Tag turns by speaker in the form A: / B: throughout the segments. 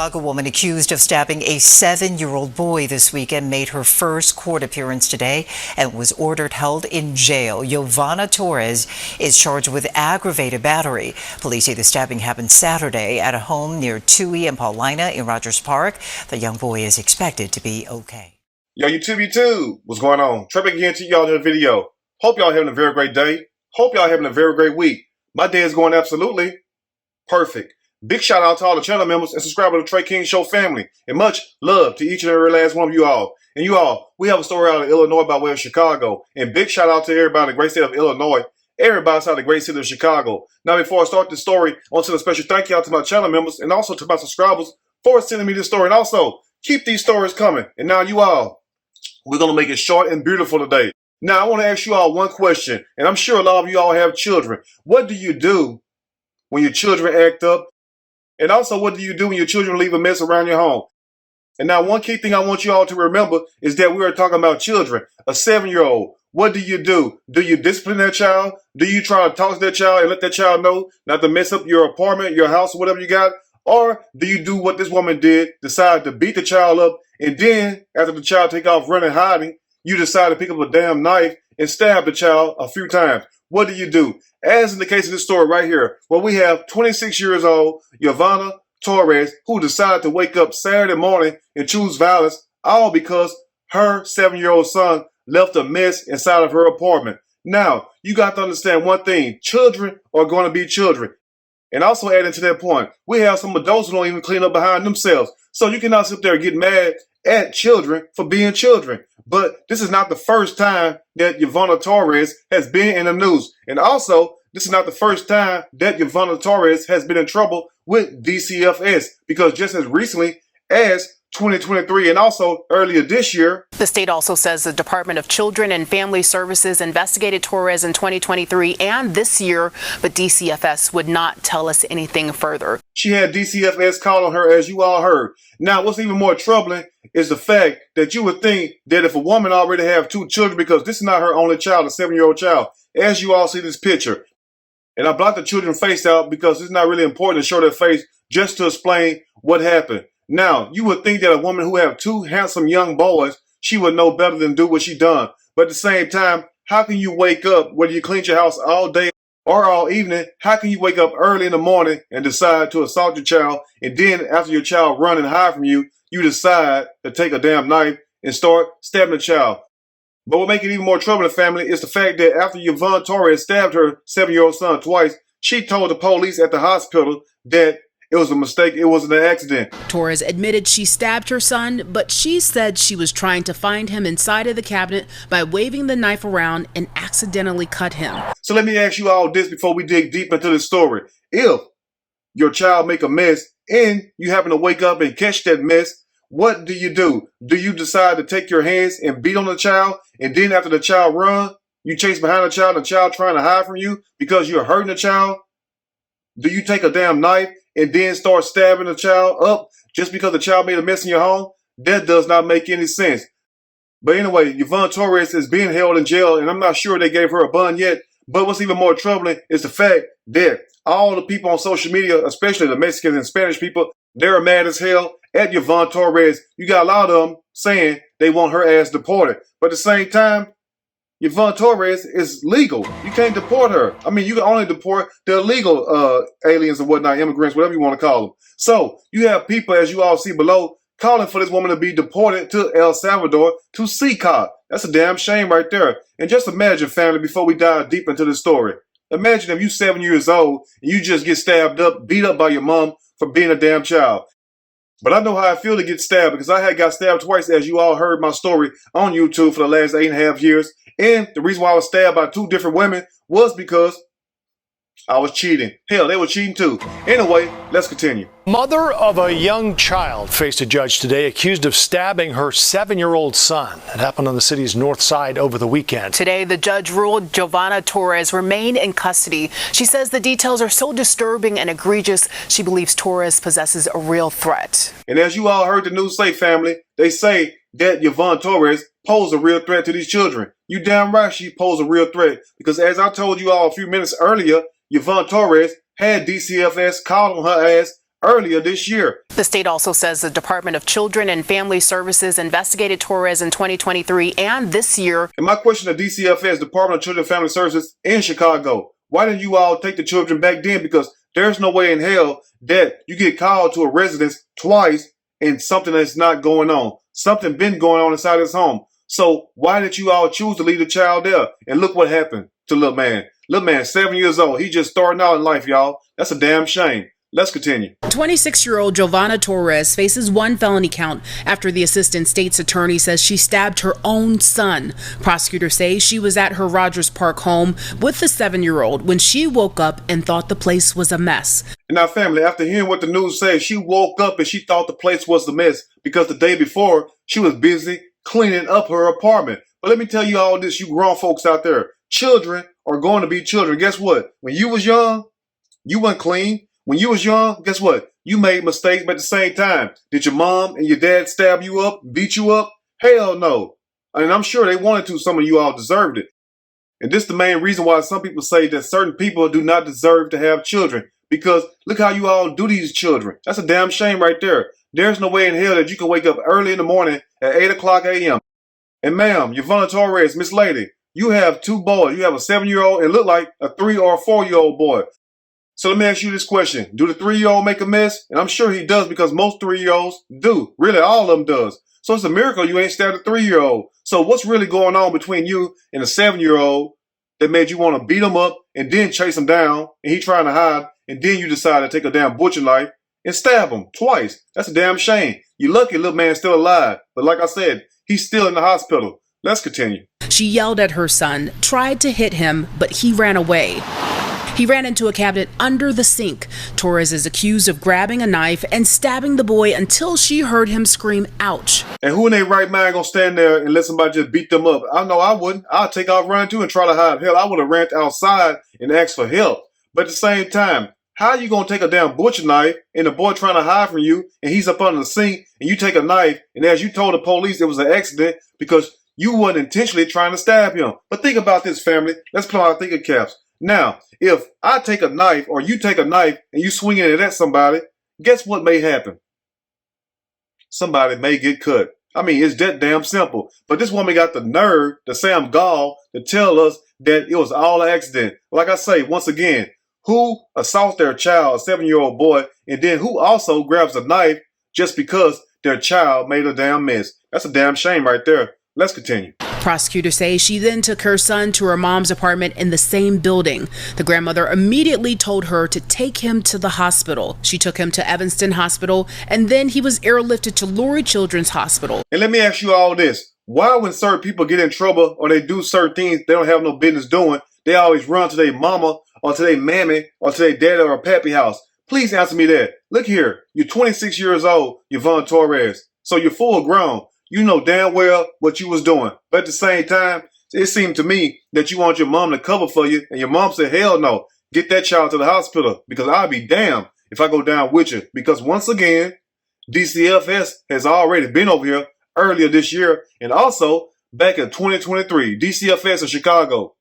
A: Chicago woman accused of stabbing a 7-year-old boy this weekend made her first court appearance today and was ordered held in jail. Giovanna Torres is charged with aggravated battery. Police say the stabbing happened Saturday at a home near Toohey and Paulina in Rogers Park. The young boy is expected to be okay.
B: Yo, YouTube, what's going on? Trey back again to y'all in the video. Hope y'all having a very great day. Hope y'all having a very great week. My day is going absolutely perfect. Big shout out to all the channel members and subscribers of the Trey King Show family. And much love to each and every last one of you all. And you all, we have a story out of Illinois by way of Chicago. And big shout out to everybody in the great state of Illinois. Everybody outside the great city of Chicago. Now, before I start this story, I want to send a special thank you out to my channel members and also to my subscribers for sending me this story. And also, keep these stories coming. And now you all, we're going to make it short and beautiful today. Now, I want to ask you all one question. And I'm sure a lot of you all have children. What do you do when your children act up? And also, what do you do when your children leave a mess around your home? And now, one key thing I want you all to remember is that we are talking about children. A 7-year-old. What do you do? Do you discipline that child? Do you try to talk to that child and let that child know not to mess up your apartment, your house, or whatever you got? Or do you do what this woman did, decide to beat the child up, and then, after the child take off running, hiding, you decide to pick up a damn knife and stab the child a few times? What do you do? As in the case of this story right here, where we have 26 years old Giovanna Torres, who decided to wake up Saturday morning and choose violence, all because her 7-year-old son left a mess inside of her apartment. Now, you got to understand one thing. Children are going to be children. And also adding to that point, we have some adults who don't even clean up behind themselves. So you cannot sit there and get mad at children for being children. But this is not the first time that Giovanna Torres has been in the news. And also, this is not the first time that Giovanna Torres has been in trouble with DCFS. Because just as recently as 2023 and also earlier this year.
C: The state also says the Department of Children and Family Services investigated Torres in 2023 and this year, but DCFS would not tell us anything further.
B: She had DCFS call on her, as you all heard. Now, what's even more troubling is the fact that you would think that if a woman already have 2 children, because this is not her only child, a 7-year-old child, as you all see this picture. And I blocked the children's face out because it's not really important to show their face, just to explain what happened. Now, you would think that a woman who have 2 handsome young boys, she would know better than do what she done. But at the same time, how can you wake up, whether you clean your house all day or all evening, how can you wake up early in the morning and decide to assault your child, and then after your child run and hide from you, you decide to take a damn knife and start stabbing the child? But what makes it even more troubling, family, is the fact that after Giovanna Torres stabbed her 7-year-old son twice, she told the police at the hospital that it was a mistake. It wasn't an accident.
D: Torres admitted she stabbed her son, but she said she was trying to find him inside of the cabinet by waving the knife around and accidentally cut him.
B: So let me ask you all this before we dig deep into this story. If your child make a mess and you happen to wake up and catch that mess, what do you do? Do you decide to take your hands and beat on the child, and then after the child run, you chase behind the child trying to hide from you because you're hurting the child? Do you take a damn knife and then start stabbing the child up just because the child made a mess in your home? That does not make any sense. But anyway, Giovanna Torres is being held in jail, and I'm not sure they gave her a bond yet. But what's even more troubling is the fact that all the people on social media, especially the Mexican and Spanish people, they're mad as hell at Giovanna Torres. You got a lot of them saying they want her ass deported. But at the same time, Giovanna Torres is legal. You can't deport her. I mean, you can only deport the illegal aliens and whatnot, immigrants, whatever you want to call them. So you have people, as you all see below, calling for this woman to be deported to El Salvador to CCOT. That's a damn shame right there. And just imagine, family, before we dive deep into the story, imagine if you're 7 years old and you just get stabbed up, beat up by your mom for being a damn child. But I know how I feel to get stabbed because I had got stabbed twice, as you all heard my story on YouTube for the last 8.5 years. And the reason why I was stabbed by 2 different women was because I was cheating. Hell, they were cheating too. Anyway, let's continue.
E: Mother of a young child faced a judge today accused of stabbing her 7-year-old son. It happened on the city's north side over the weekend.
C: Today, the judge ruled Giovanna Torres remain in custody. She says the details are so disturbing and egregious, she believes Torres possesses a real threat.
B: And as you all heard the news say, family, they say that Giovanna Torres posed a real threat to these children. You damn right she posed a real threat. Because as I told you all a few minutes earlier, Giovanna Torres had DCFS call on her ass earlier this year.
C: The state also says the Department of Children and Family Services investigated Torres in 2023 and this year.
B: And my question to DCFS, Department of Children and Family Services in Chicago, why didn't you all take the children back then? Because there's no way in hell that you get called to a residence twice and something that's not going on. Something been going on inside his home. So why did you all choose to leave the child there? And look what happened to little man. Little man, 7 years old. He just starting out in life, y'all. That's a damn shame. Let's continue.
D: 26-year-old Giovanna Torres faces one felony count after the assistant state's attorney says she stabbed her own son. Prosecutors say she was at her Rogers Park home with the 7-year-old when she woke up and thought the place was a mess.
B: Now, family, after hearing what the news says, she woke up and she thought the place was a mess because the day before she was busy cleaning up her apartment. But let me tell you all this, you grown folks out there. Children are going to be children. Guess what? When you was young, you weren't clean. When you was young, guess what? You made mistakes, but at the same time, did your mom and your dad stab you up, beat you up? Hell no. And I'm sure they wanted to. Some of you all deserved it. And this is the main reason why some people say that certain people do not deserve to have children. Because look how you all do these children. That's a damn shame right there. There's no way in hell that you can wake up early in the morning at 8 o'clock a.m. And ma'am, Giovanna Torres, Miss Lady, you have two boys. You have a 7-year-old and look like a 3 or 4-year-old boy. So let me ask you this question. Do the 3-year-old make a mess? And I'm sure he does because most 3-year-olds do. Really, all of them does. So it's a miracle you ain't stabbed a 3-year-old. So what's really going on between you and a 7-year-old that made you want to beat him up and then chase him down and he trying to hide and then you decide to take a damn butcher knife and stab him twice? That's a damn shame. You're lucky little man's still alive. But like I said, he's still in the hospital. Let's continue.
D: She yelled at her son, tried to hit him, but he ran away. He ran into a cabinet under the sink. Torres is accused of grabbing a knife and stabbing the boy until she heard him scream, ouch.
B: And who in their right mind gonna stand there and let somebody just beat them up? I know I wouldn't. I'd take off running too and try to hide. Hell, I would have ran outside and asked for help. But at the same time, how you gonna take a damn butcher knife and the boy trying to hide from you and he's up under the sink and you take a knife and as you told the police it was an accident because you weren't intentionally trying to stab him. But think about this, family. Let's put on our thinking caps. Now, if I take a knife or you take a knife and you swing it at somebody, guess what may happen? Somebody may get cut. I mean, it's that damn simple. But this woman got the nerve, the Sam Gall, to tell us that it was all an accident. Like I say, once again, who assaults their child, a 7-year-old boy, and then who also grabs a knife just because their child made a damn mess? That's a damn shame right there. Let's continue.
D: Prosecutors say she then took her son to her mom's apartment in the same building. The grandmother immediately told her to take him to the hospital. She took him to Evanston Hospital, and then he was airlifted to Lurie Children's Hospital.
B: And let me ask you all this. Why when certain people get in trouble or they do certain things they don't have no business doing, they always run to their mama or to their mammy or to their daddy or pappy house? Please answer me that. Look here. You're 26 years old, Giovanna Torres. So you're full grown. You know damn well what you was doing. But at the same time, it seemed to me that you want your mom to cover for you. And your mom said, hell no, get that child to the hospital because I'll be damned if I go down with you. Because once again, DCFS has already been over here earlier this year and also back in 2023, DCFS in Chicago.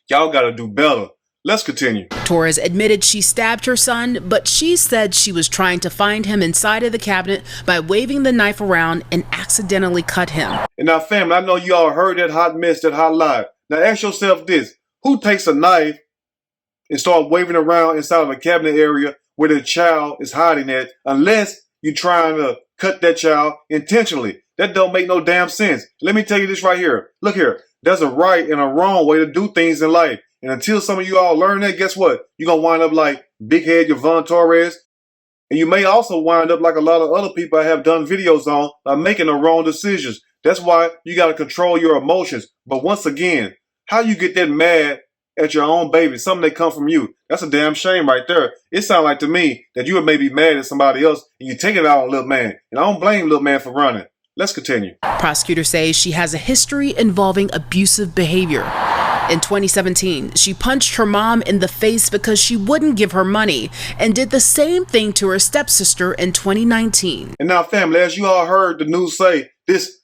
B: Y'all got to do better. Let's continue.
D: Torres admitted she stabbed her son, but she said she was trying to find him inside of the cabinet by waving the knife around and accidentally cut him.
B: And now, family, I know you all heard that hot mess, that hot lie. Now, ask yourself this. Who takes a knife and start waving around inside of a cabinet area where the child is hiding at unless you're trying to cut that child intentionally? That don't make no damn sense. Let me tell you this right here. Look here. There's a right and a wrong way to do things in life. And until some of you all learn that, guess what? You're going to wind up like Big Head Giovanna Torres. And you may also wind up like a lot of other people I have done videos on, by making the wrong decisions. That's why you got to control your emotions. But once again, how you get that mad at your own baby, something that come from you, that's a damn shame right there. It sounds like to me that you would maybe mad at somebody else and you take it out on little man. And I don't blame little man for running. Let's continue.
D: Prosecutors say she has a history involving abusive behavior. In 2017, she punched her mom in the face because she wouldn't give her money and did the same thing to her stepsister in 2019.
B: And now, family, as you all heard the news say, this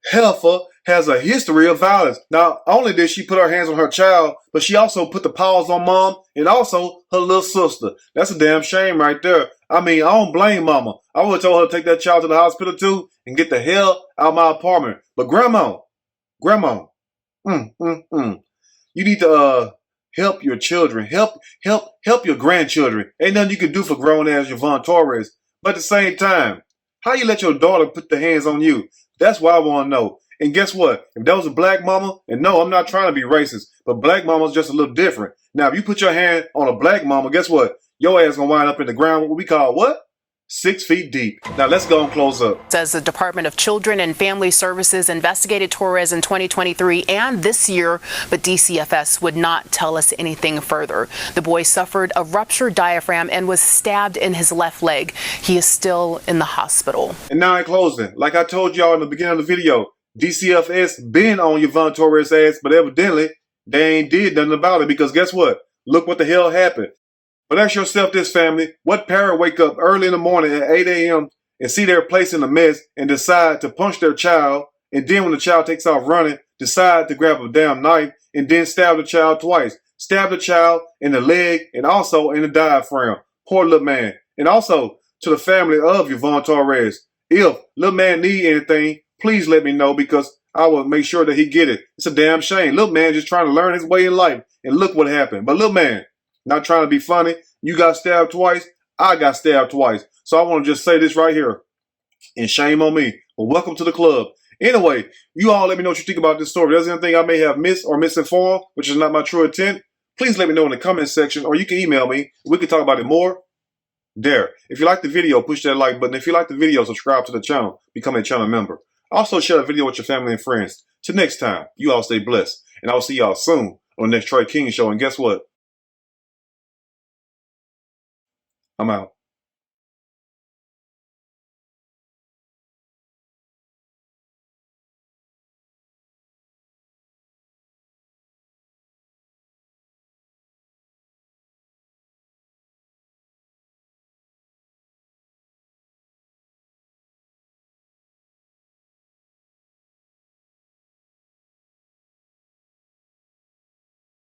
B: heifer has a history of violence. Not only did she put her hands on her child, but she also put the paws on mom and also her little sister. That's a damn shame right there. I mean, I don't blame mama. I would have told her to take that child to the hospital too and get the hell out of my apartment. But grandma, you need to help your children, help your grandchildren. Ain't nothing you can do for grown ass Yvonne Torres. But at the same time, how you let your daughter put the hands on you? That's what I want to know. And guess what? If that was a black mama, and no, I'm not trying to be racist, but black mama's just a little different. Now, if you put your hand on a black mama, guess what? Your ass gonna wind up in the ground, what we call what? 6 feet deep. Now let's go and close up.
C: Says the Department of Children and Family Services investigated Torres in 2023 and this year, but DCFS would not tell us anything further. The boy suffered a ruptured diaphragm and was stabbed in his left leg. He is still in the hospital.
B: And now in closing, like I told y'all in the beginning of the video, DCFS been on Yvonne Torres' ass, but evidently they ain't did nothing about it because guess what? Look what the hell happened. But ask yourself this, family. What parent wake up early in the morning at 8 a.m. and see their place in a mess and decide to punch their child, and then when the child takes off running, decide to grab a damn knife and then stab the child twice. Stab the child in the leg and also in the diaphragm. Poor little man. And also to the family of Yvonne Torres, if little man need anything, please let me know because I will make sure that he get it. It's a damn shame. Little man just trying to learn his way in life. And look what happened. But little man, not trying to be funny. You got stabbed twice. I got stabbed twice. So I want to just say this right here. And shame on me. But welcome to the club. Anyway, you all let me know what you think about this story. If there's anything I may have missed or misinformed, which is not my true intent, please let me know in the comment section or you can email me. We can talk about it more there. If you like the video, push that like button. If you like the video, subscribe to the channel. Become a channel member. Also share the video with your family and friends. Till next time, you all stay blessed. And I'll see y'all soon on the next Trey King Show. And guess what? I'm out.